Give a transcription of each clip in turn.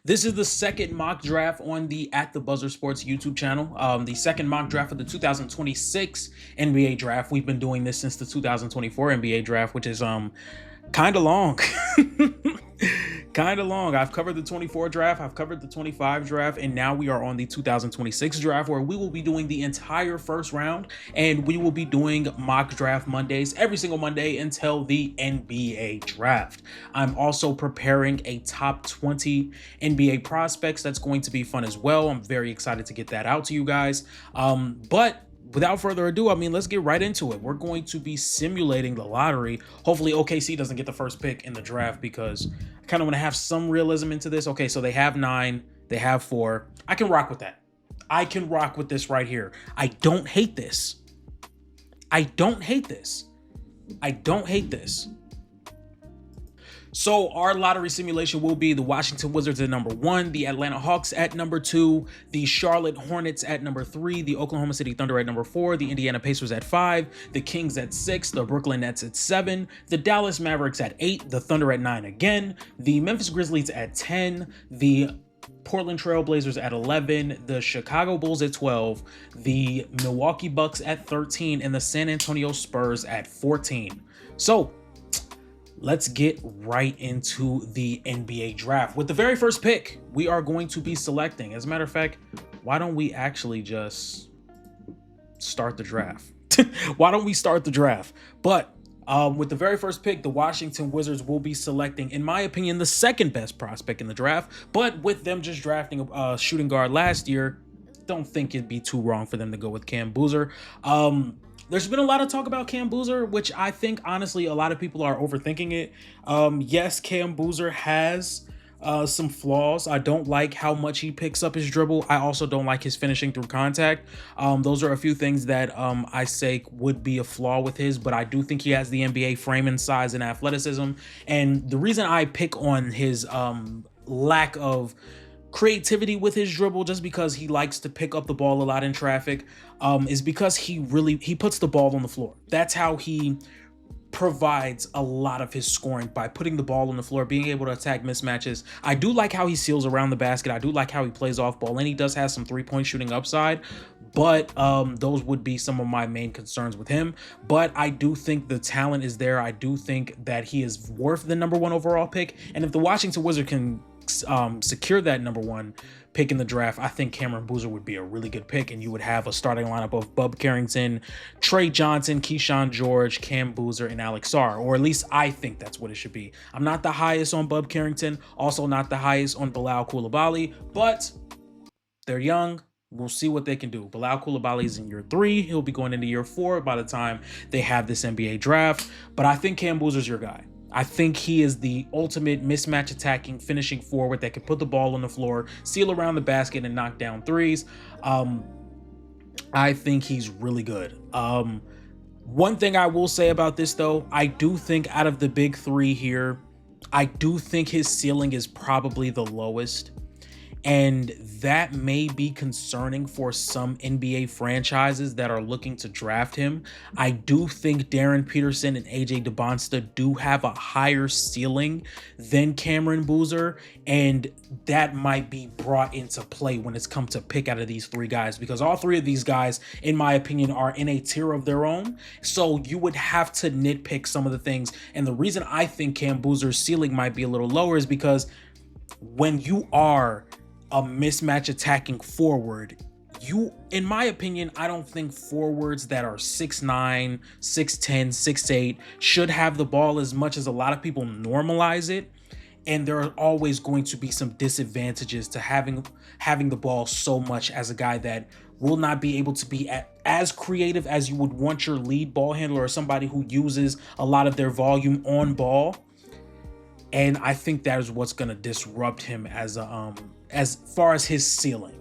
This is the second mock draft on the At the Buzzer Sports YouTube channel. The second mock draft of the 2026 NBA draft. We've been doing this since the 2024 NBA draft, which is kind of long. Kind of long. I've covered the 24 draft, I've covered the 25 draft, and now we are on the 2026 draft, where we will be doing the entire first round, and we will be doing mock draft Mondays every single Monday until the NBA draft. I'm also preparing a top 20 NBA prospects. That's going to be fun as well. I'm very excited to get that out to you guys. But without further ado, let's get right into it. We're going to be simulating the lottery. Hopefully OKC doesn't get the first pick in the draft, because I kind of want to have some realism into this. Okay, so they have 9, they have 4. I can rock with that. I can rock with this right here. I don't hate this. I don't hate this. I don't hate this. So our lottery simulation will be the Washington Wizards at number 1, the Atlanta Hawks at number 2, the Charlotte Hornets at number 3, the Oklahoma City Thunder at number 4, the Indiana Pacers at 5, the Kings at 6, the Brooklyn Nets at 7, the Dallas Mavericks at 8, the Thunder at 9 again, the Memphis Grizzlies at 10, the Portland Trail Blazers at 11, the Chicago Bulls at 12, the Milwaukee Bucks at 13, and the San Antonio Spurs at 14. So let's get right into the NBA draft. With the very first pick, we are going to be selecting. As a matter of fact, why don't we actually just start the draft? Why don't we start the draft? But with the very first pick, the Washington Wizards will be selecting, in my opinion, the second best prospect in the draft. But with them just drafting a shooting guard last year, don't think it'd be too wrong for them to go with Cam Boozer. There's been a lot of talk about Cam Boozer, which I think, honestly, a lot of people are overthinking it. Yes, Cam Boozer has some flaws. I don't like how much he picks up his dribble. I also don't like his finishing through contact. Those are a few things that I say would be a flaw with his, but I do think he has the NBA frame and size and athleticism. And the reason I pick on his lack of creativity with his dribble, just because he likes to pick up the ball a lot in traffic, is because he puts the ball on the floor. That's how he provides a lot of his scoring, by putting the ball on the floor, being able to attack mismatches. I do like how he seals around the basket. I do like how he plays off ball, and he does have some 3-point shooting upside, but those would be some of my main concerns with him. But I do think the talent is there. I do think that he is worth the number 1 overall pick, and if the Washington Wizards can secure that number 1 pick in the draft, I think Cameron Boozer would be a really good pick, and you would have a starting lineup of Bub Carrington, Trey Johnson, Keyshawn George, Cam Boozer, and Alex Sarr, or at least I think that's what it should be. I'm not the highest on Bub Carrington, also not the highest on Bilal Coulibaly, but they're young. We'll see what they can do. Bilal Coulibaly is in year 3. He'll be going into year 4 by the time they have this NBA draft, but I think Cam Boozer's your guy. I think he is the ultimate mismatch attacking, finishing forward that can put the ball on the floor, seal around the basket, and knock down threes. I think he's really good. One thing I will say about this, though, I do think out of the big 3 here, I do think his ceiling is probably the lowest. And that may be concerning for some NBA franchises that are looking to draft him. I do think Darren Peterson and AJ DeBonsta do have a higher ceiling than Cameron Boozer, and that might be brought into play when it's come to pick out of these 3 guys, because all 3 of these guys, in my opinion, are in a tier of their own. So you would have to nitpick some of the things. And the reason I think Cam Boozer's ceiling might be a little lower is because when you are a mismatch attacking forward, in my opinion, I don't think forwards that are 6'9", 6'10", 6'8" should have the ball as much as a lot of people normalize it. And there are always going to be some disadvantages to having the ball so much as a guy that will not be able to be as creative as you would want your lead ball handler, or somebody who uses a lot of their volume on ball. And I think that is what's going to disrupt him as far as his ceiling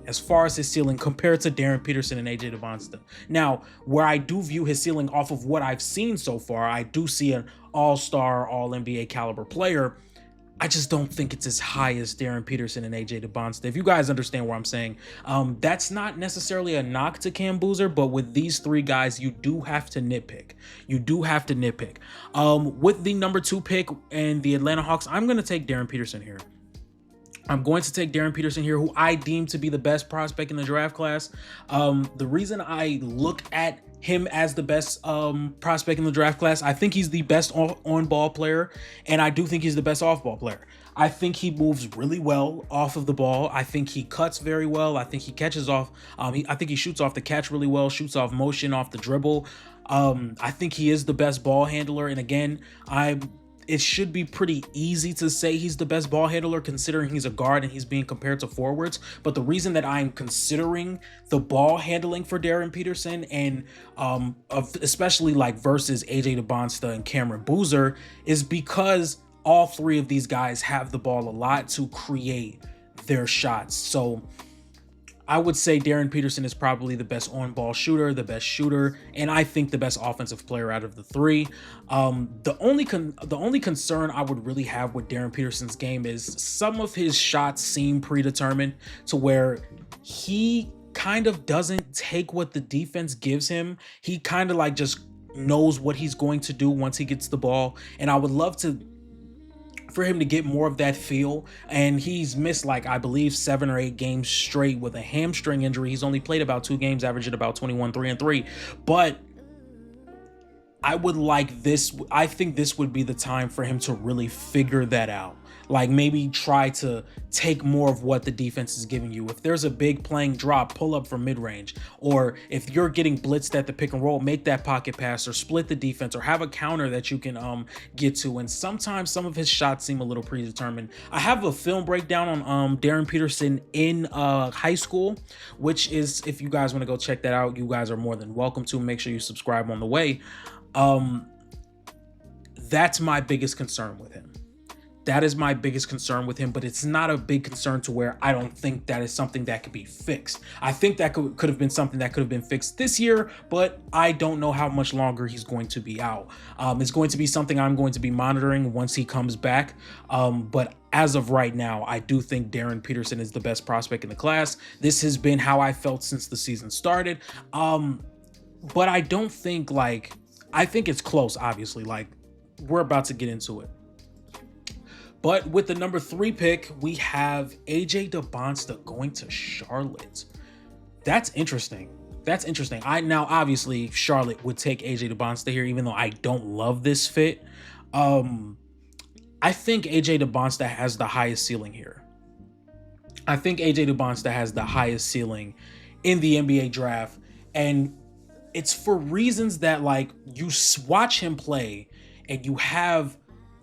compared to Darren Peterson and AJ DeBonsta. Now, where I do view his ceiling off of what I've seen so far, I do see an all-star, all-NBA caliber player. I just don't think it's as high as Darren Peterson and AJ DeBonsta. If you guys understand what I'm saying, that's not necessarily a knock to Cam Boozer, but with these 3 guys, you do have to nitpick. With the number 2 pick and the Atlanta Hawks, I'm going to take Darren Peterson here. I'm going to take Darren Peterson here, who I deem to be the best prospect in the draft class. The reason I look at him as the best prospect in the draft class, I think he's the best on-ball player, and I do think he's the best off-ball player. I think he moves really well off of the ball. I think he cuts very well. I think he catches off. I think he shoots off the catch really well, shoots off motion, off the dribble. I think he is the best ball handler. And again, it should be pretty easy to say he's the best ball handler considering he's a guard and he's being compared to forwards. But the reason that I'm considering the ball handling for Darren Peterson and especially like versus AJ DeBonsta and Cameron Boozer is because all three of these guys have the ball a lot to create their shots. So I would say Darren Peterson is probably the best on-ball shooter, the best shooter, and I think the best offensive player out of the three. The only concern I would really have with Darren Peterson's game is some of his shots seem predetermined to where he kind of doesn't take what the defense gives him. He kind of like just knows what he's going to do once he gets the ball, and I would love for him to get more of that feel. And he's missed like I believe 7 or 8 games straight with a hamstring injury. He's only played about 2 games, averaging about 21, 3 and 3. But I would like this. I think this would be the time for him to really figure that out. Like maybe try to take more of what the defense is giving you. If there's a big playing drop, pull up from mid-range. Or if you're getting blitzed at the pick and roll, make that pocket pass or split the defense or have a counter that you can get to. And sometimes some of his shots seem a little predetermined. I have a film breakdown on Darren Peterson in high school, which is, if you guys want to go check that out, you guys are more than welcome to. Make sure you subscribe on the way. That's my biggest concern with him. That is my biggest concern with him, but it's not a big concern to where I don't think that is something that could be fixed. I think that could have been something that could have been fixed this year, but I don't know how much longer he's going to be out. It's going to be something I'm going to be monitoring once he comes back. But as of right now, I do think Darren Peterson is the best prospect in the class. This has been how I felt since the season started. But I don't think I think it's close, obviously. Like, we're about to get into it. But with the number 3 pick, we have AJ DeBonsta going to Charlotte. That's interesting. That's interesting. Now, obviously, Charlotte would take AJ DeBonsta here, even though I don't love this fit. I think AJ DeBonsta has the highest ceiling here. I think AJ DeBonsta has the highest ceiling in the NBA draft. And it's for reasons that, like, you watch him play and you have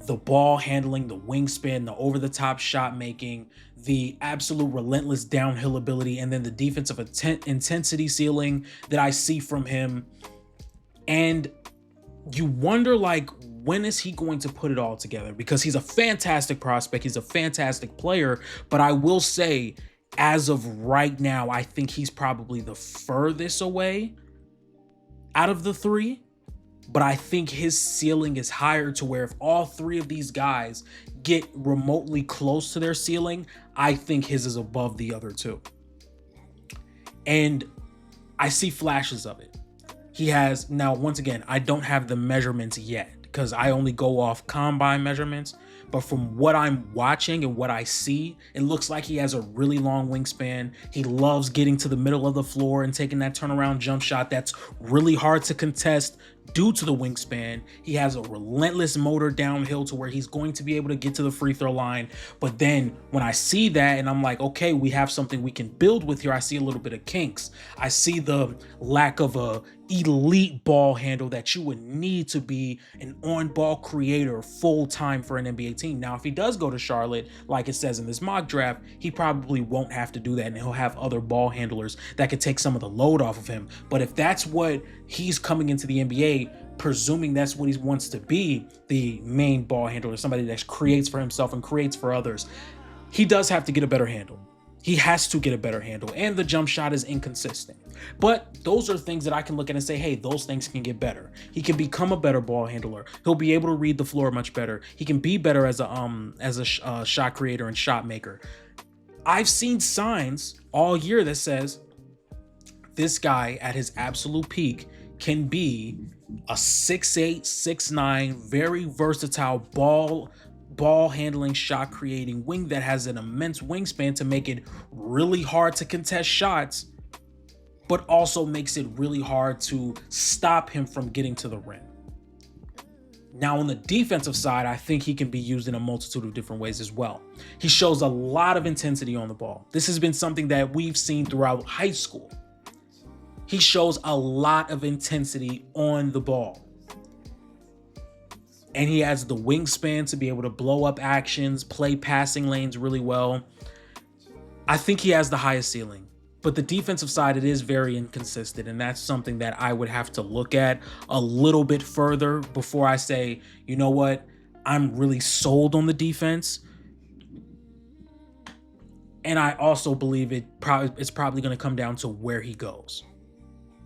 the ball handling, the wingspan, the over-the-top shot making, the absolute relentless downhill ability, and then the defensive intensity ceiling that I see from him. And you wonder, like, when is he going to put it all together? Because he's a fantastic prospect. He's a fantastic player. But I will say, as of right now, I think he's probably the furthest away out of the 3. But I think his ceiling is higher to where if all 3 of these guys get remotely close to their ceiling, I think his is above the other 2. And I see flashes of it. He has, now once again, I don't have the measurements yet because I only go off combine measurements. But from what I'm watching and what I see, it looks like he has a really long wingspan. He loves getting to the middle of the floor and taking that turnaround jump shot that's really hard to contest due to the wingspan. He has a relentless motor downhill to where he's going to be able to get to the free throw line. But then when I see that and I'm like, okay, we have something we can build with here, I see a little bit of kinks. I see the lack of a elite ball handle that you would need to be an on-ball creator full-time for an NBA team. Now, if he does go to Charlotte, like it says in this mock draft, he probably won't have to do that, and he'll have other ball handlers that could take some of the load off of him. But if that's what he's coming into the NBA, presuming that's what he wants to be, the main ball handler, somebody that creates for himself and creates for others, he does have to get a better handle. He has to get a better handle, and the jump shot is inconsistent. But those are things that I can look at and say, hey, those things can get better. He can become a better ball handler. He'll be able to read the floor much better. He can be better as a shot creator and shot maker. I've seen signs all year that says this guy at his absolute peak can be a 6'8", 6'9", very versatile ball handling, shot creating wing that has an immense wingspan to make it really hard to contest shots, but also makes it really hard to stop him from getting to the rim. Now, on the defensive side, I think he can be used in a multitude of different ways as well. He shows a lot of intensity on the ball. This has been something that we've seen throughout high school. He shows a lot of intensity on the ball. And he has the wingspan to be able to blow up actions, play passing lanes really well. I think he has the highest ceiling. But the defensive side, it is very inconsistent, and that's something that I would have to look at a little bit further before I say, you know what, I'm really sold on the defense. And I also believe it's probably going to come down to where he goes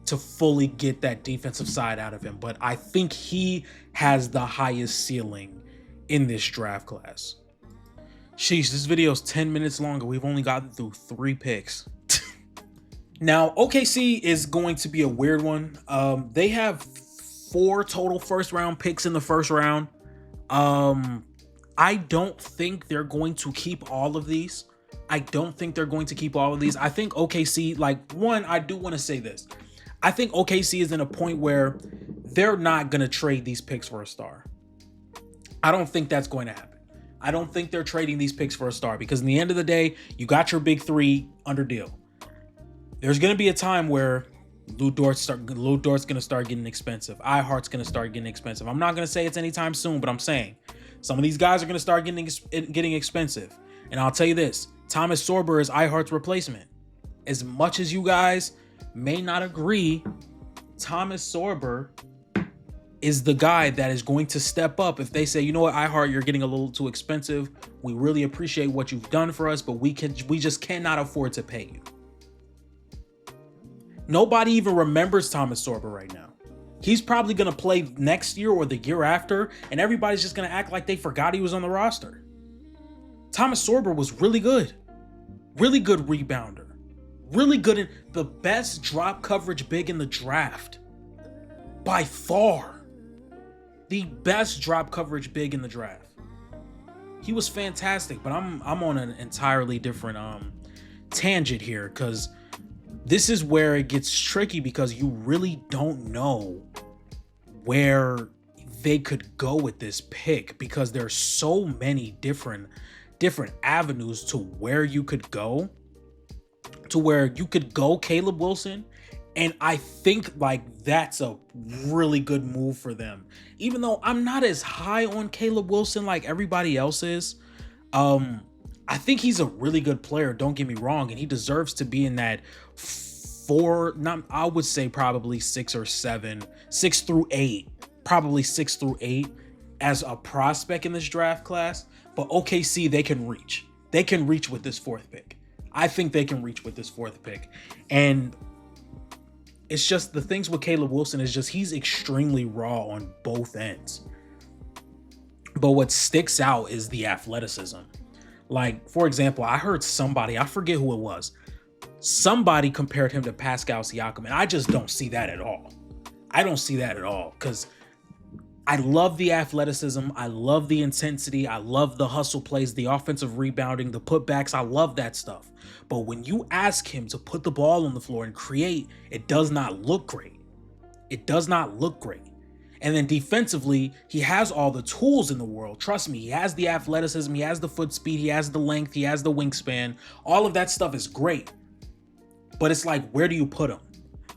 to fully get that defensive side out of him. But I think he has the highest ceiling in this draft class. Sheesh, this video is 10 minutes longer. We've only gotten through 3 picks. Now, OKC is going to be a weird one. They have 4 total first-round picks in the first round. I don't think they're going to keep all of these. I think OKC, I do want to say this. I think OKC is in a point where they're not going to trade these picks for a star. I don't think that's going to happen. I don't think they're trading these picks for a star because in the end of the day, you got your big 3 under deal. There's going to be a time where Lu Dort's going to start getting expensive. iHeart's going to start getting expensive. I'm not going to say it's anytime soon, but I'm saying some of these guys are going to start getting expensive. And I'll tell you this, Thomas Sorber is iHeart's replacement. As much as you guys may not agree, Thomas Sorber is the guy that is going to step up if they say, you know what, iHeart, you're getting a little too expensive. We really appreciate what you've done for us, but we just cannot afford to pay you. Nobody even remembers Thomas Sorber right now. He's probably going to play next year or the year after, and everybody's just going to act like they forgot he was on the roster. Thomas Sorber was really good rebounder, really good in the best drop coverage big in the draft. By far, the best drop coverage big in the draft. He was fantastic, but I'm on an entirely different tangent here because this is where it gets tricky because you really don't know where they could go with this pick because there's so many different avenues to where you could go, to where you could go Caleb Wilson. And I think that's a really good move for them. Even though I'm not as high on Caleb Wilson like everybody else is, I think he's a really good player, don't get me wrong, and he deserves to be in that I would say probably 6 or 7, 6 through 8, probably 6 through 8 as a prospect in this draft class. But OKC, they can reach with this 4th pick. I think they can reach with this 4th pick. And it's just the things with Caleb Wilson is just he's extremely raw on both ends. But what sticks out is the athleticism. For example, I heard somebody, I forget who it was, somebody compared him to Pascal Siakam, and I just don't see that at all. I don't see that at all because I love the athleticism. I love the intensity. I love the hustle plays, the offensive rebounding, the putbacks. I love that stuff. But when you ask him to put the ball on the floor and create, it does not look great. It does not look great. And then defensively, he has all the tools in the world. Trust me, he has the athleticism, he has the foot speed, he has the length, he has the wingspan. All of that stuff is great. But it's where do you put him?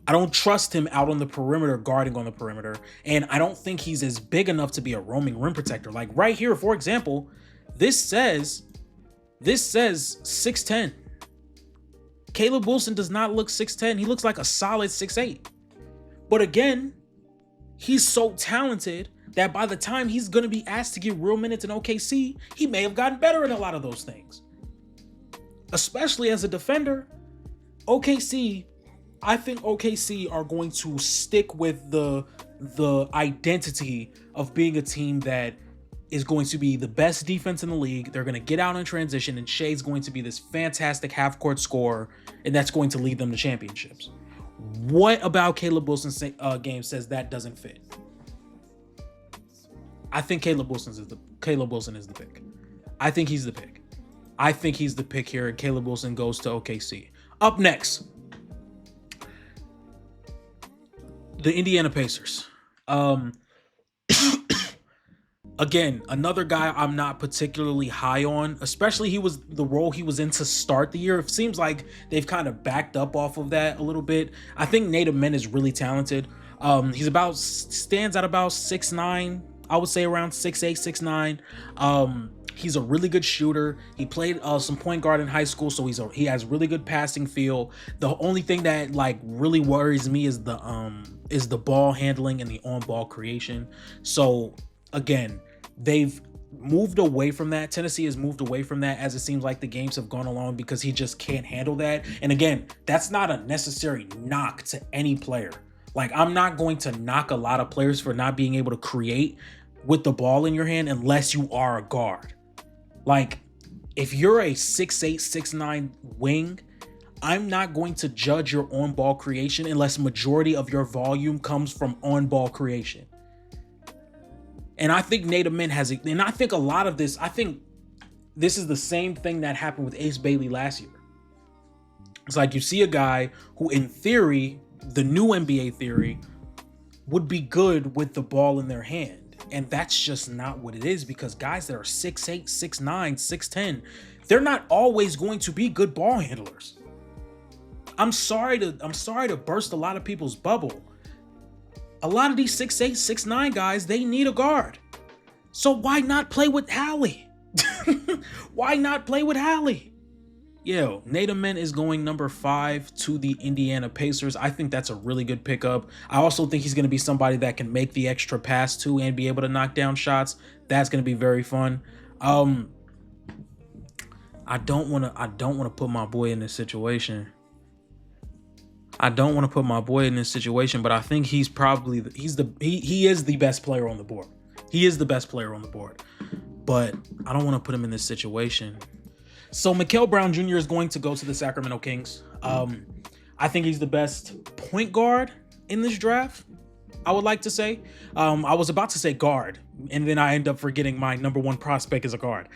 I don't trust him out on the perimeter, guarding on the perimeter. And I don't think he's as big enough to be a roaming rim protector. Right here, for example, this says 6'10". Caleb Wilson does not look 6'10". He looks like a solid 6'8". But again, he's so talented that by the time he's going to be asked to get real minutes in OKC, he may have gotten better at a lot of those things. Especially as a defender, I think OKC are going to stick with the identity of being a team that is going to be the best defense in the league. They're going to get out in transition, and Shai's going to be this fantastic half-court scorer, and that's going to lead them to championships. What about Caleb Wilson's game says that doesn't fit? I think Caleb Wilson is the pick. I think he's the pick. I think he's the pick here, and Caleb Wilson goes to OKC. Up next, the Indiana Pacers. Again, another guy I'm not particularly high on, especially the role he was in to start the year. It seems like they've kind of backed up off of that a little bit. I think Nate Amen is really talented. Stands at about 6'9", I would say around 6'8", 6'9". He's a really good shooter. He played some point guard in high school, so he has really good passing feel. The only thing that like really worries me is the ball handling and the on-ball creation. So again, they've moved away from that. Tennessee has moved away from that as it seems like the games have gone along because he just can't handle that. And again, that's not a necessary knock to any player. Like, I'm not going to knock a lot of players for not being able to create with the ball in your hand unless you are a guard. Like, if you're a 6'8", 6'9" wing, I'm not going to judge your on-ball creation unless majority of your volume comes from on-ball creation. And I think Nate Amen has it. And I think a lot of this, I think this is the same thing that happened with Ace Bailey last year. It's like you see a guy who, in theory, the new NBA theory, would be good with the ball in their hand. And that's just not what it is, because guys that are 6'8", 6'9", 6'10", they're not always going to be good ball handlers. I'm sorry to burst a lot of people's bubble. A lot of these 6'8", 6'9" guys, they need a guard. So why not play with Hallie? Why not play with Hallie? Yo, Nate Amen is going number 5 to the Indiana Pacers. I think that's a really good pickup. I also think he's going to be somebody that can make the extra pass too and be able to knock down shots. That's going to be very fun. I don't want to put my boy in this situation. But I think he's probably he is the best player on the board. He is the best player on the board. But I don't want to put him in this situation. So Mikal Brown Jr. is going to go to the Sacramento Kings. I think he's the best point guard in this draft, I would like to say. I was about to say guard, and then I end up forgetting my number 1 prospect is a guard.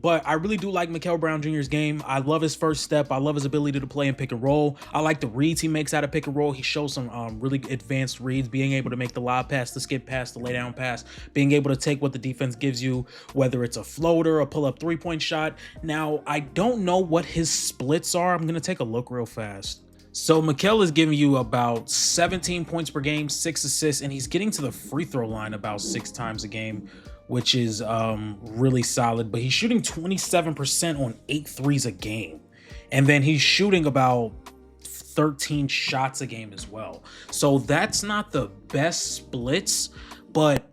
But I really do like Mikal Brown Jr.'s game. I love his first step. I love his ability to play in pick and roll. I like the reads he makes out of pick and roll. He shows some really advanced reads, being able to make the lob pass, the skip pass, the lay down pass, being able to take what the defense gives you, whether it's a floater, a pull-up three-point shot. Now, I don't know what his splits are. I'm going to take a look real fast. So Mikal is giving you about 17 points per game, 6 assists, and he's getting to the free throw line about 6 times a game, which is really solid. But he's shooting 27% on 8 threes a game. And then he's shooting about 13 shots a game as well. So that's not the best splits. But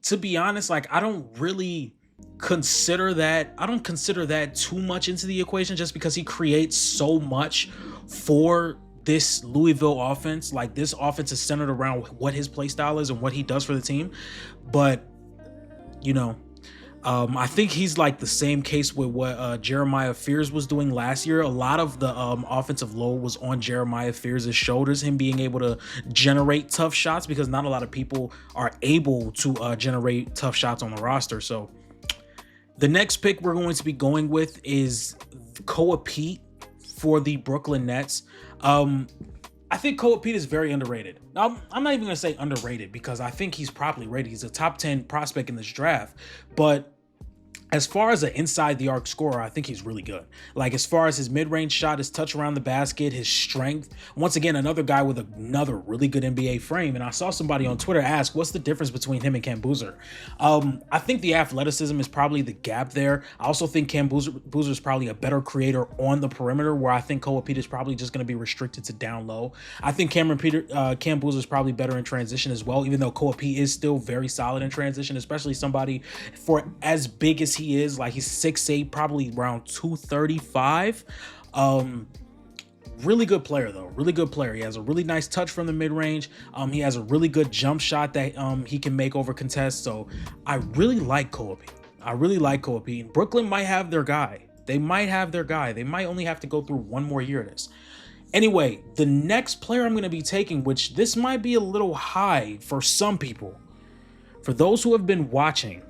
to be honest, like, I don't really consider that. I don't consider that too much into the equation, just because he creates so much for this Louisville offense. Like, this offense is centered around what his play style is and what he does for the team. But you know, I think he's like the same case with what Jeremiah Fears was doing last year. A lot of the offensive load was on Jeremiah Fears' shoulders, him being able to generate tough shots, because not a lot of people are able to generate tough shots on the roster. So the next pick we're going to be going with is Koa Pete for the Brooklyn Nets. I think Koa Pete is very underrated. Now, I'm not even going to say underrated, because I think he's properly rated. He's a top 10 prospect in this draft. But as far as an inside the arc scorer, I think he's really good. Like, as far as his mid-range shot, his touch around the basket, his strength. Once again, another guy with another really good NBA frame. And I saw somebody on Twitter ask, what's the difference between him and Cam Boozer? I think the athleticism is probably the gap there. I also think Cam Boozer is probably a better creator on the perimeter, where I think Koa Pete is probably just going to be restricted to down low. I think Cam Boozer is probably better in transition as well, even though Koa Pete is still very solid in transition, especially somebody for as big as he is. Like, he's 6'8", probably around 235. Really good player though. Really good player. He has a really nice touch from the mid-range. He has a really good jump shot that he can make over contests. So I really like Koa Pete. And Brooklyn might have their guy. They might only have to go through one more year of this. Anyway, the next player I'm going to be taking, which this might be a little high for some people, For those who have been watching,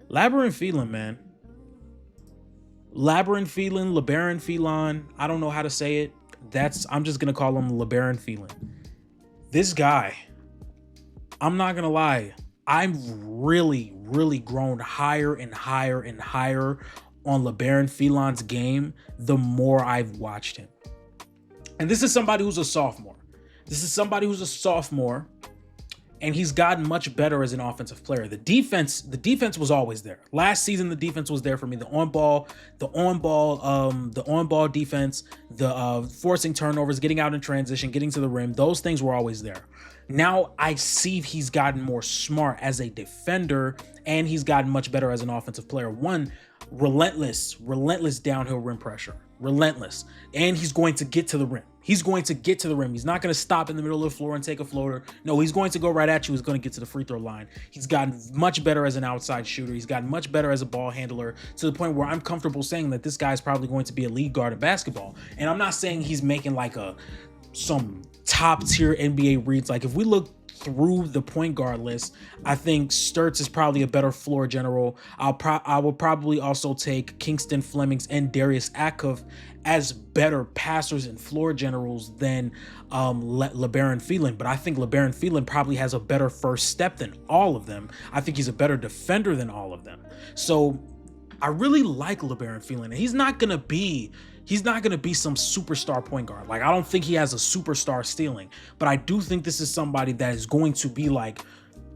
Labyrinth Phelan, man. Labyrinth Phelan, LeBaron Phelan, I don't know how to say it. I'm just gonna call him LeBaron Phelan. This guy, I'm not gonna lie, I'm really grown higher and higher and higher on LeBaron Phelan's game the more I've watched him. And this is somebody who's a sophomore. And he's gotten much better as an offensive player. The defense was always there. Last season, the defense was there for me. The on-ball defense, the forcing turnovers, getting out in transition, getting to the rim, those things were always there. Now I see he's gotten more smart as a defender, and he's gotten much better as an offensive player. One, relentless downhill rim pressure. Relentless. And he's going to get to the rim. He's not going to stop in the middle of the floor and take a floater. No, he's going to go right at you. He's going to get to the free throw line. He's gotten much better as an outside shooter. He's gotten much better as a ball handler, to the point where I'm comfortable saying that this guy's probably going to be a lead guard in basketball. And I'm not saying he's making like some top tier NBA reads. Like if we look through the point guard list, I think Sturts is probably a better floor general. I will probably also take Kingston Flemings and Darius Akov as better passers and floor generals than LeBaron Phelan. But I think LeBaron Phelan probably has a better first step than all of them. I think he's a better defender than all of them. So I really like LeBaron Phelan. He's not gonna be some superstar point guard. Like, I don't think he has a superstar ceiling, but I do think this is somebody that is going to be like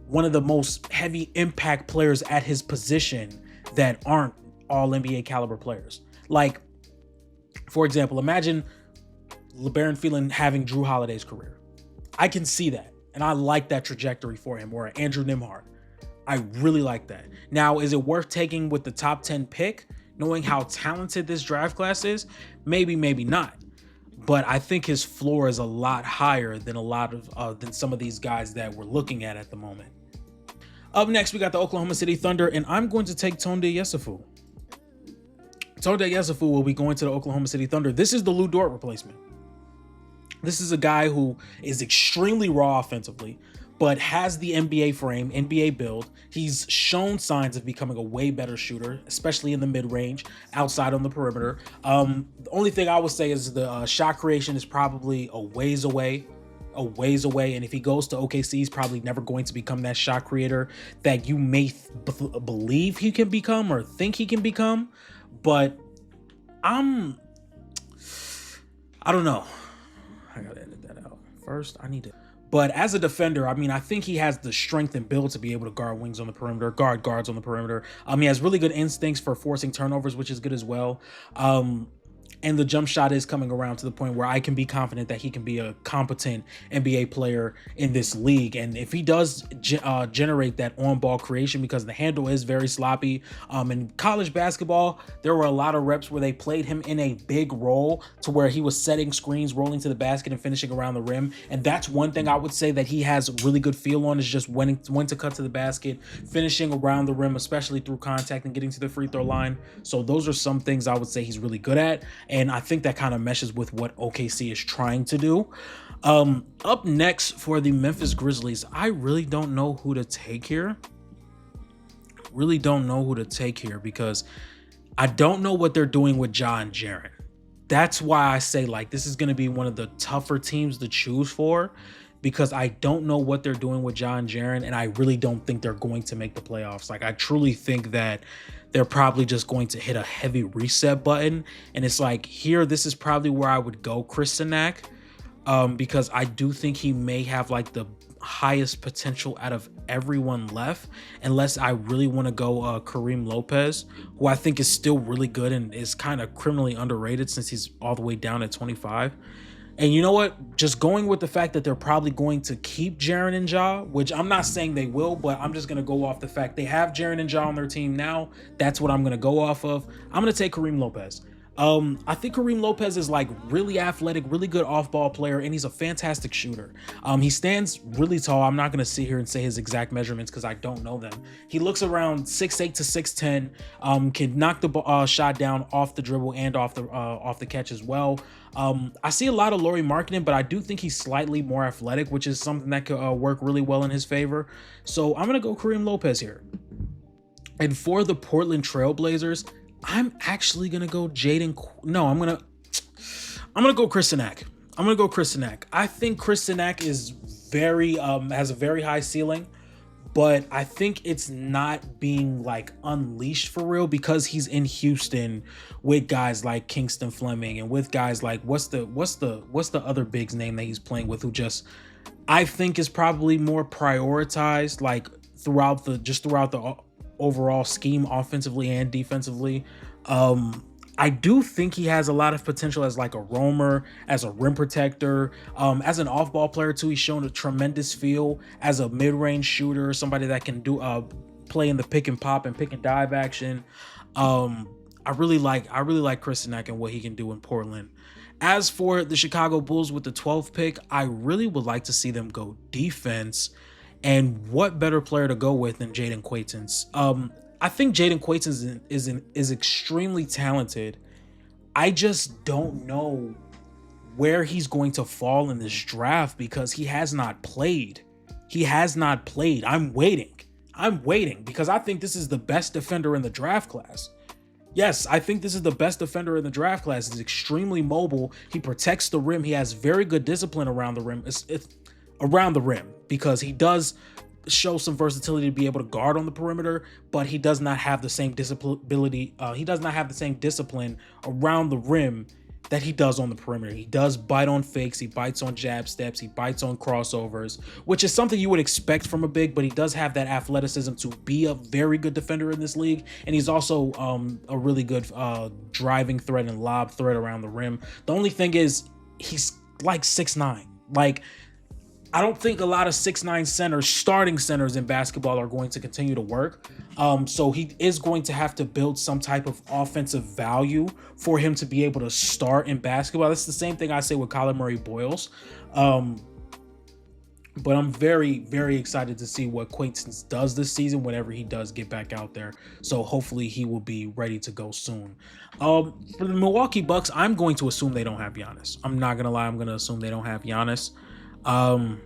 one of the most heavy impact players at his position that aren't all NBA caliber players. Like, for example, imagine LeBaron Phelan having Drew Holiday's career. I can see that, and I like that trajectory for him, or Andrew Nembhard. I really like that. Now, is it worth taking with the top 10 pick, knowing how talented this draft class is? Maybe, maybe not. But I think his floor is a lot higher than than some of these guys that we're looking at the moment. Up next, we got the Oklahoma City Thunder, and I'm going to take Tonde Yesufu. Tonde Yesufu will be going to the Oklahoma City Thunder. This is the Lou Dort replacement. This is a guy who is extremely raw offensively, but has the NBA frame, NBA build. He's shown signs of becoming a way better shooter, especially in the mid-range, outside on the perimeter. The only thing I would say is the shot creation is probably a ways away. And if he goes to OKC, he's probably never going to become that shot creator that you may believe he can become or think he can become. But I don't know. I gotta edit that out. First, But as a defender, I mean, I think he has the strength and build to be able to guard wings on the perimeter, guard guards on the perimeter. He has really good instincts for forcing turnovers, which is good as well. And the jump shot is coming around to the point where I can be confident that he can be a competent NBA player in this league. And if he does generate that on-ball creation, because the handle is very sloppy. In college basketball, there were a lot of reps where they played him in a big role to where he was setting screens, rolling to the basket, and finishing around the rim. And that's one thing I would say that he has really good feel on, is just when to cut to the basket, finishing around the rim, especially through contact and getting to the free throw line. So those are some things I would say he's really good at. And I think that kind of meshes with what OKC is trying to do. Up next for the Memphis Grizzlies, I really don't know who to take here. Because I don't know what they're doing with Ja and Jaren. That's why I say, like, this is going to be one of the tougher teams to choose for, because I don't know what they're doing with Ja and Jaren, and I really don't think they're going to make the playoffs. Like, I truly think that they're probably just going to hit a heavy reset button. And it's like, here, this is probably where I would go Chris Sinak, because I do think he may have like the highest potential out of everyone left, unless I really want to go Kareem Lopez, who I think is still really good and is kind of criminally underrated since he's all the way down at 25. And you know what? Just going with the fact that they're probably going to keep Jaren and Ja, which I'm not saying they will, but I'm just going to go off the fact they have Jaren and Ja on their team now. That's what I'm going to go off of. I'm going to take Kareem Lopez. I think Kareem Lopez is like really athletic, really good off-ball player, and he's a fantastic shooter. He stands really tall. I'm not gonna sit here and say his exact measurements because I don't know them. He looks around 6'8" to 6'10". Can knock the shot down off the dribble and off the catch as well. I see a lot of Lauri Markkanen, but I do think he's slightly more athletic, which is something that could work really well in his favor. So I'm gonna go Kareem Lopez here. And for the Portland Trailblazers, I'm actually gonna go I'm gonna go Chris Sinak. I think Chris Sinak is has a very high ceiling, but I think it's not being like unleashed for real because he's in Houston with guys like Kingston Fleming and with guys like what's the other big's name that he's playing with, who just I think is probably more prioritized like throughout the overall scheme offensively and defensively. I do think he has a lot of potential as like a roamer, as a rim protector, as an off-ball player too. He's shown a tremendous feel as a mid-range shooter, somebody that can do play in the pick and pop and pick and dive action. I really like Chris Sinak and what he can do in Portland. As for the Chicago Bulls with the 12th pick, I really would like to see them go defense. And what better player to go with than Jaden Quaitance? I think Jaden Quaitance is extremely talented. I just don't know where he's going to fall in this draft because he has not played. I'm waiting because I think this is the best defender in the draft class. Yes, I think this is the best defender in the draft class. He's extremely mobile. He protects the rim. He has very good discipline around the rim. It's around the rim because he does show some versatility to be able to guard on the perimeter, but he does not have the same discipline around the rim that he does on the perimeter. He does bite on fakes, he bites on jab steps, he bites on crossovers, which is something you would expect from a big, but he does have that athleticism to be a very good defender in this league. And he's also a really good driving threat and lob threat around the rim. The only thing is he's like 6'9". Like, I don't think a lot of 6'9" centers, starting centers in basketball, are going to continue to work. So he is going to have to build some type of offensive value for him to be able to start in basketball. That's the same thing I say with Kyler Murray Boyles. But I'm very, very excited to see what Quaitance does this season whenever he does get back out there. So hopefully he will be ready to go soon. For the Milwaukee Bucks, I'm going to assume they don't have Giannis. I'm not going to lie. I'm going to assume they don't have Giannis. I'm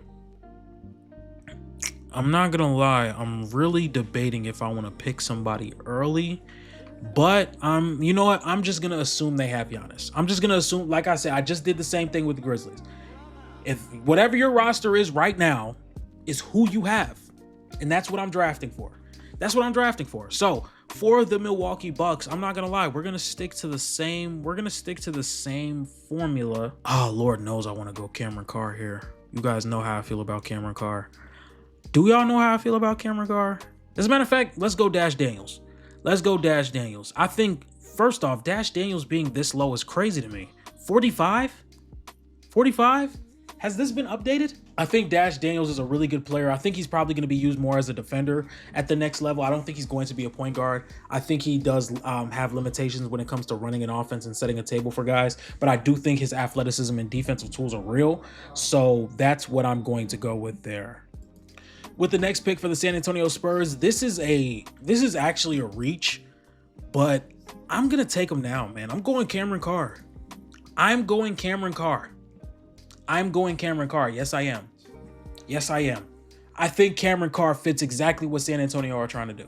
not gonna lie, I'm really debating if I want to pick somebody early, but you know what, I'm just gonna assume they have Giannis. I'm just gonna assume, like I said, I just did the same thing with the Grizzlies. If whatever your roster is right now is who you have, and that's what I'm drafting for. So for the Milwaukee Bucks, I'm not gonna lie, we're gonna stick to the same formula. Oh, Lord knows I want to go Cameron Carr here. You guys know how I feel about Cameron Carr. Do y'all know how I feel about Cameron Carr? As a matter of fact, let's go Dash Daniels. I think, first off, Dash Daniels being this low is crazy to me. 45? Has this been updated? I think Dash Daniels is a really good player. I think he's probably going to be used more as a defender at the next level. I don't think he's going to be a point guard. I think he does have limitations when it comes to running an offense and setting a table for guys, but I do think his athleticism and defensive tools are real. So that's what I'm going to go with there. With the next pick for the San Antonio Spurs, this is actually a reach, but I'm going to take him now, man. I'm going Cameron Carr. Yes, I am. I think Cameron Carr fits exactly what San Antonio are trying to do.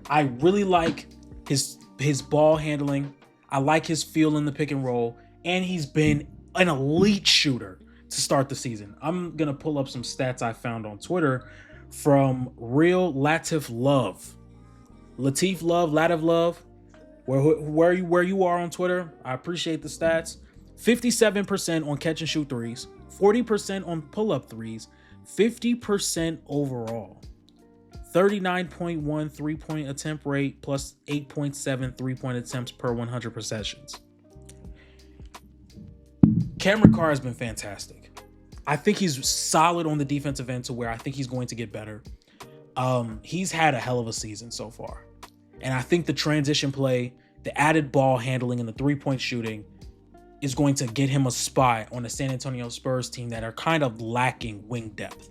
I really like his ball handling. I like his feel in the pick and roll, and he's been an elite shooter to start the season. I'm going to pull up some stats I found on Twitter from Real Latif Love. Latif Love, where you are on Twitter. I appreciate the stats. 57% on catch and shoot threes, 40% on pull-up threes, 50% overall, 39.1 three-point attempt rate plus 8.7 three-point attempts per 100 possessions. Cameron Carr has been fantastic. I think he's solid on the defensive end to where I think he's going to get better. He's had a hell of a season so far. And I think the transition play the added ball handling and the 3-point shooting is going to get him a spot on the San Antonio Spurs team that are kind of lacking wing depth.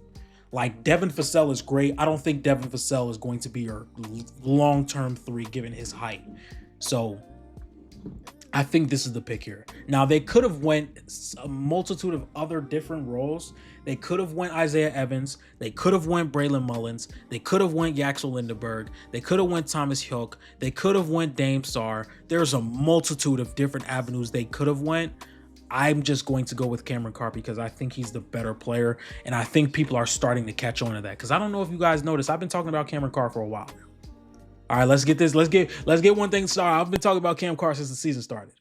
Like, Devin Vassell is great. I don't think Devin Vassell is going to be your long-term 3 given his height. So I think this is the pick here. Now, they could have went a multitude of other different roles. They could have went Isaiah Evans. They could have went Braylon Mullins. They could have went Yaxel Lindenberg. They could have went Thomas Hyock. They could have went Dame Sarr. There's a multitude of different avenues they could have went. I'm just going to go with Cameron Carr because I think he's the better player, and I think people are starting to catch on to that. Because I don't know if you guys noticed, I've been talking about Cameron Carr for a while now. All right, let's get this. Let's get one thing started. I've been talking about Cam Carr since the season started.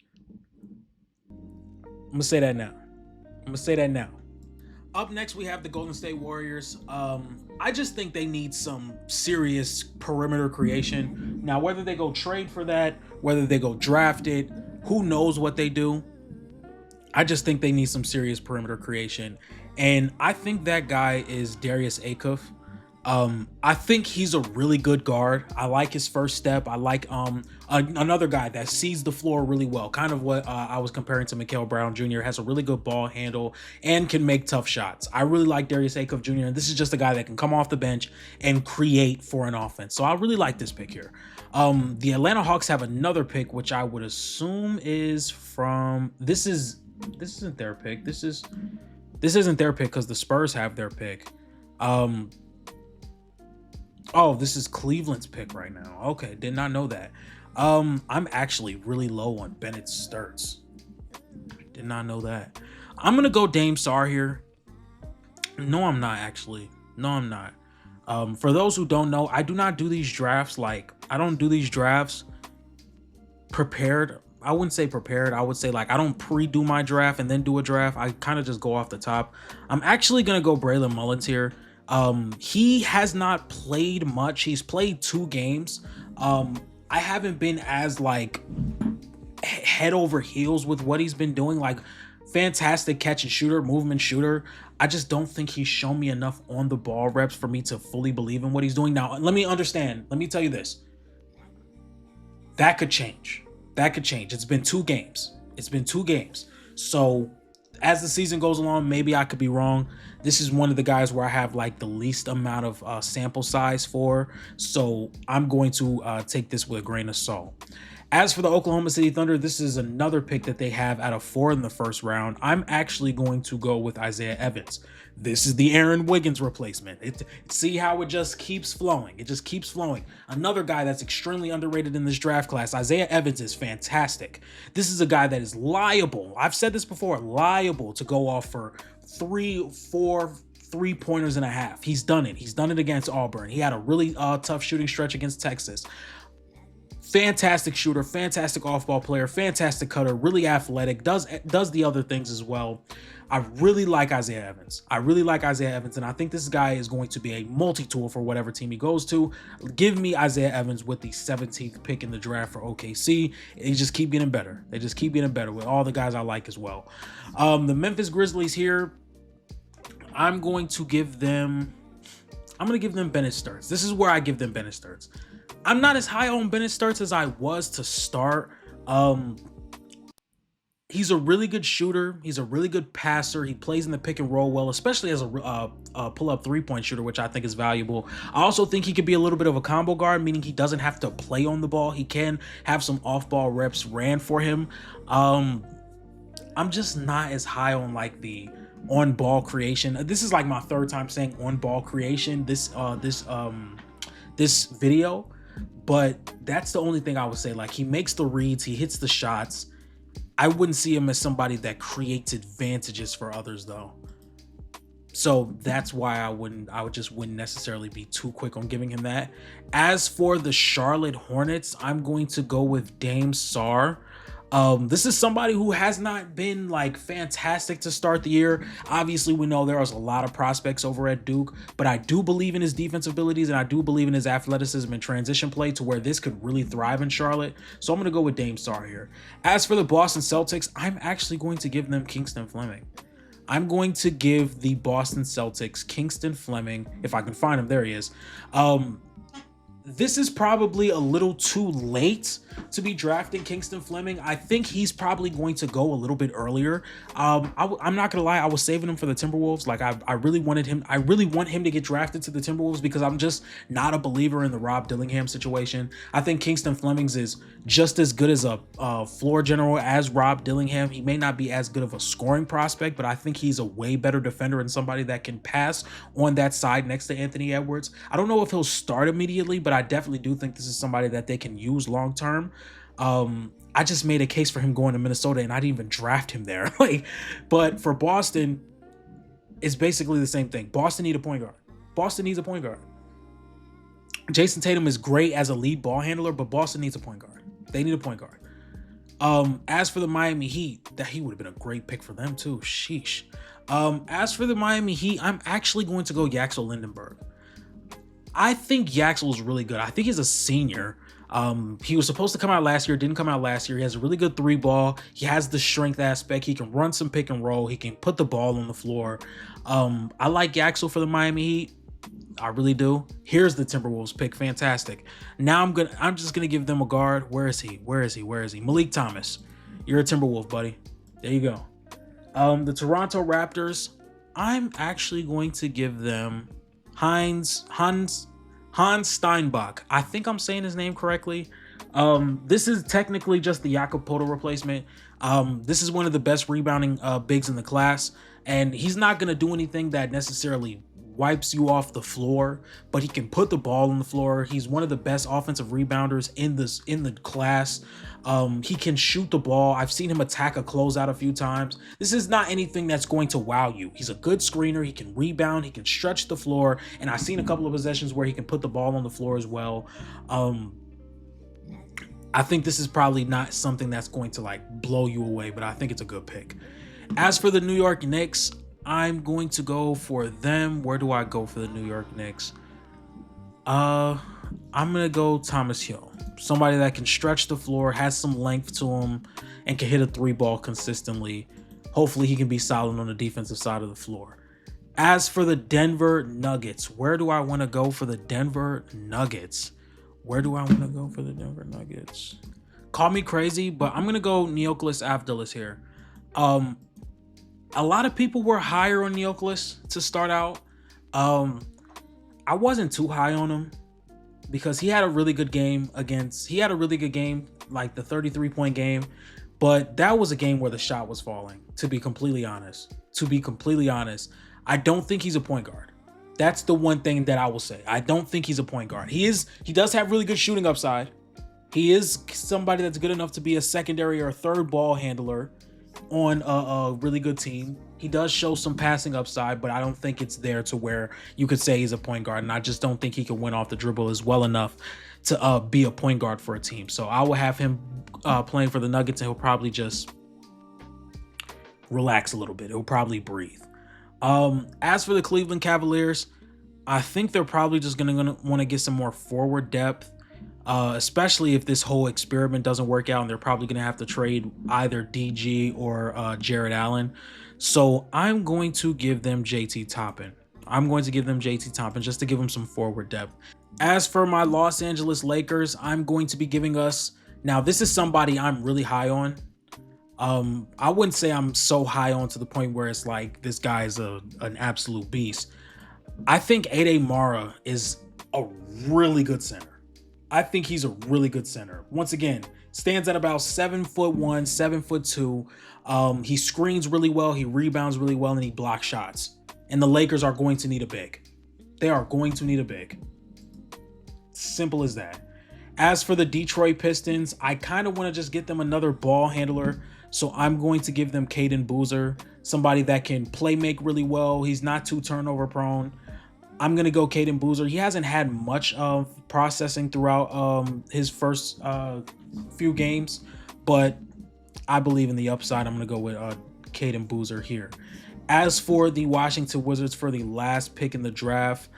I'm gonna say that now. Up next, we have the Golden State Warriors. I just think they need some serious perimeter creation. Now, whether they go trade for that, whether they go draft it, who knows what they do. I just think they need some serious perimeter creation. And I think that guy is Darius Acuff. I think he's a really good guard. I like his first step. I like another guy that sees the floor really well. Kind of what I was comparing to Mikal Brown Jr. Has a really good ball handle and can make tough shots. I really like Darius Acuff Jr. And this is just a guy that can come off the bench and create for an offense. So I really like this pick here. The Atlanta Hawks have another pick, which I would assume is from this isn't their pick. This isn't their pick because the Spurs have their pick. Oh, this is Cleveland's pick right now. Okay, did not know that. I'm actually really low on Bennett Sturts. Did not know that. I'm gonna go Dame Sarr here. No, I'm not actually. No, I'm not. For those who don't know, I do not do these drafts. Like, I don't do these drafts prepared. I wouldn't say prepared. I would say, like, I don't pre-do my draft and then do a draft. I kind of just go off the top. I'm actually gonna go Braylon Mullins here. He has not played much. He's played 2 games. I haven't been as like head over heels with what he's been doing. Like, fantastic catch and shooter, movement shooter. I just don't think he's shown me enough on the ball reps for me to fully believe in what he's doing. Now, let me understand. Let me tell you this. That could change. It's been 2 games. So as the season goes along, maybe I could be wrong. This is one of the guys where I have like the least amount of sample size for. So I'm going to take this with a grain of salt. As for the Oklahoma City Thunder, this is another pick that they have out of 4 in the first round. I'm actually going to go with Isaiah Evans. This is the Aaron Wiggins replacement. See how it just keeps flowing. It just keeps flowing. Another guy that's extremely underrated in this draft class. Isaiah Evans is fantastic. This is a guy that is liable. I've said this before, liable to go off for 3-4 3-pointers and a half. He's done it. He's done it against Auburn. He had a really tough shooting stretch against Texas. Fantastic shooter, fantastic off-ball player, fantastic cutter, really athletic, does the other things as well. I really like Isaiah Evans. And I think this guy is going to be a multi-tool for whatever team he goes to. Give me Isaiah Evans with the 17th pick in the draft for OKC. They just keep getting better. With all the guys I like as well. The Memphis Grizzlies here, I'm going to give them Bennett Sturts. This is where I give them Bennett Sturts. I'm not as high on Bennett Sturts as I was to start. He's a really good shooter. He's a really good passer. He plays in the pick and roll well, especially as a pull-up 3-point shooter, which I think is valuable. I also think he could be a little bit of a combo guard, meaning he doesn't have to play on the ball. He can have some off-ball reps ran for him. I'm just not as high on like the on-ball creation. This is like my 3rd time saying on-ball creation this video. But that's the only thing I would say. Like, he makes the reads, he hits the shots. I wouldn't see him as somebody that creates advantages for others, though. So that's why I wouldn't necessarily be too quick on giving him that. As for the Charlotte Hornets, I'm going to go with Dame Sarr. This is somebody who has not been like fantastic to start the year. Obviously, we know there was a lot of prospects over at Duke, but I do believe in his defensive abilities and I do believe in his athleticism and transition play to where this could really thrive in Charlotte. So I'm going to go with Dame Sarr here. As for the Boston Celtics, I'm actually going to give them Kingston Fleming. I'm going to give the Boston Celtics Kingston Fleming, if I can find him. There he is. This is probably a little too late to be drafting Kingston Fleming. I think he's probably going to go a little bit earlier. I'm not gonna lie, I was saving him for the Timberwolves. Like I really wanted him. I really want him to get drafted to the Timberwolves because I'm just not a believer in the Rob Dillingham situation. I think Kingston Flemings is just as good as a floor general as Rob Dillingham. He may not be as good of a scoring prospect, but I think he's a way better defender and somebody that can pass on that side next to Anthony Edwards. I don't know if he'll start immediately, but I definitely do think this is somebody that they can use long term. I just made a case for him going to Minnesota and I didn't even draft him there. But for Boston, it's basically the same thing. Boston need a point guard. Boston needs a point guard. Jason Tatum is great as a lead ball handler, but Boston needs a point guard. They need a point guard. As for the Miami Heat, that he would have been a great pick for them too. Sheesh. As for the Miami Heat, I'm actually going to go Yaxel Lindenberg. I think Yaxel is really good. I think he's a senior. He was supposed to come out last year, didn't come out last year. He has a really good three ball. He has the strength aspect. He can run some pick and roll. He can put the ball on the floor. I like Yaxel for the Miami Heat. I really do. Here's the Timberwolves pick. Fantastic. Now I'm just gonna give them a guard. Where is he? Malik Thomas. You're a Timberwolf, buddy. There you go. The Toronto Raptors, I'm actually going to give them Hans Steinbach. I think I'm saying his name correctly. This is technically just the Jakob Poeltl replacement. This is one of the best rebounding bigs in the class, and he's not going to do anything that necessarily wipes you off the floor, but he can put the ball on the floor. He's one of the best offensive rebounders in the class. He can shoot the ball. I've seen him attack a closeout a few times. This is not anything that's going to wow you. He's a good screener. He can rebound. He can stretch the floor. And I've seen a couple of possessions where he can put the ball on the floor as well. I think this is probably not something that's going to like blow you away, but I think it's a good pick. As for the New York Knicks, I'm going to go for them. Where do I go for the New York Knicks? I'm going to go Thomas Hill. Somebody that can stretch the floor, has some length to him, and can hit a three ball consistently. Hopefully he can be solid on the defensive side of the floor. As for the Denver Nuggets, where do I want to go for the Denver Nuggets? Call me crazy, but I'm going to go Neokulis Afdilis here. A lot of people were higher on Neokulis to start out. I wasn't too high on him because he had a really good game, like the 33-point game, but that was a game where the shot was falling, to be completely honest. I don't think he's a point guard. That's the one thing that I will say. I don't think he's a point guard. He does have really good shooting upside. He is somebody that's good enough to be a secondary or a third ball handler on a really good team. He does show some passing upside, but I don't think it's there to where you could say he's a point guard, and I just don't think he can win off the dribble as well enough to be a point guard for a team. So I will have him playing for the Nuggets, and he'll probably just relax a little bit. He'll probably breathe. As for the Cleveland Cavaliers, I think they're probably just gonna want to get some more forward depth. Especially if this whole experiment doesn't work out, and they're probably going to have to trade either DG or Jared Allen. So I'm going to give them JT Toppin. Just to give them some forward depth. As for my Los Angeles Lakers, I'm going to be giving us... Now, this is somebody I'm really high on. I wouldn't say I'm so high on to the point where it's like this guy is an absolute beast. I think Ade Mara is a really good center. I think he's a really good center. Once again, stands at about 7'1", 7'2". He screens really well, he rebounds really well, and he blocks shots. And the Lakers are going to need a big. They are going to need a big. Simple as that. As for the Detroit Pistons, I kind of want to just get them another ball handler. So I'm going to give them Caden Boozer, somebody that can play make really well. He's not too turnover prone. I'm going to go Caden Boozer. He hasn't had much of processing throughout his first few games, but I believe in the upside. I'm going to go with Caden Boozer here. As for the Washington Wizards for the last pick in the draft,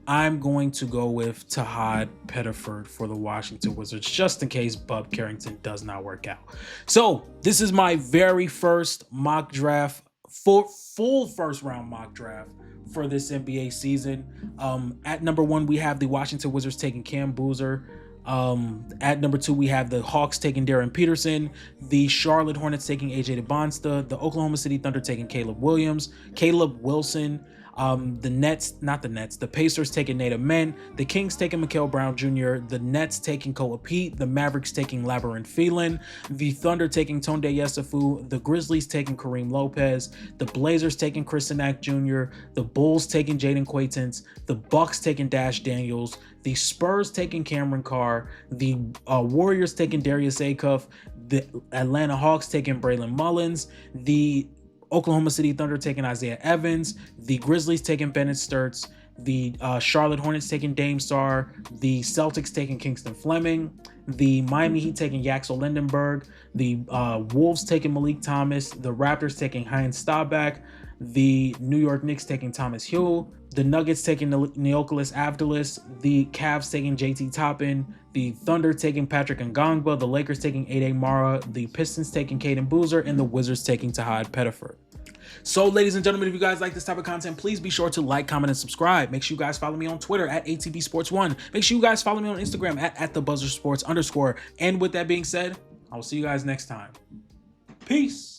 I'm going to go with Tahad Pettiford for the Washington Wizards, just in case Bub Carrington does not work out. So this is my very first mock draft full first round mock draft for this NBA season. At number 1, we have the Washington Wizards taking Cam Boozer. At number 2, we have the Hawks taking Darren Peterson, the Charlotte Hornets taking AJ DeBonsta, the Oklahoma City Thunder taking Caleb Wilson, the Pacers taking Nate Amen, the Kings taking Mikal Brown Jr., the Nets taking Koa Pete, the Mavericks taking Labyrinth Phelan, the Thunder taking Tonde Yesufu, the Grizzlies taking Kareem Lopez, the Blazers taking Chris Nack Jr., the Bulls taking Jaden Quaitance, the Bucks taking Dash Daniels, the Spurs taking Cameron Carr, the Warriors taking Darius Acuff, the Atlanta Hawks taking Braylon Mullins, the Oklahoma City Thunder taking Isaiah Evans, the Grizzlies taking Bennett Sturts, the Charlotte Hornets taking Dame Sarr, the Celtics taking Kingston Fleming, the Miami Heat taking Yaxel Lindenberg, the Wolves taking Malik Thomas, the Raptors taking Heinz Staubach, the New York Knicks taking Thomas Hewell, the Nuggets taking Neokolis Avdilis, the Cavs taking JT Toppin, the Thunder taking Patrick Ngangba, the Lakers taking Ade Mara, the Pistons taking Caden Boozer, and the Wizards taking Tahad Pettiford. So, ladies and gentlemen, if you guys like this type of content, please be sure to like, comment, and subscribe. Make sure you guys follow me on Twitter at ATB Sports 1. Make sure you guys follow me on Instagram at @TheBuzzerSports_. And with that being said, I will see you guys next time. Peace.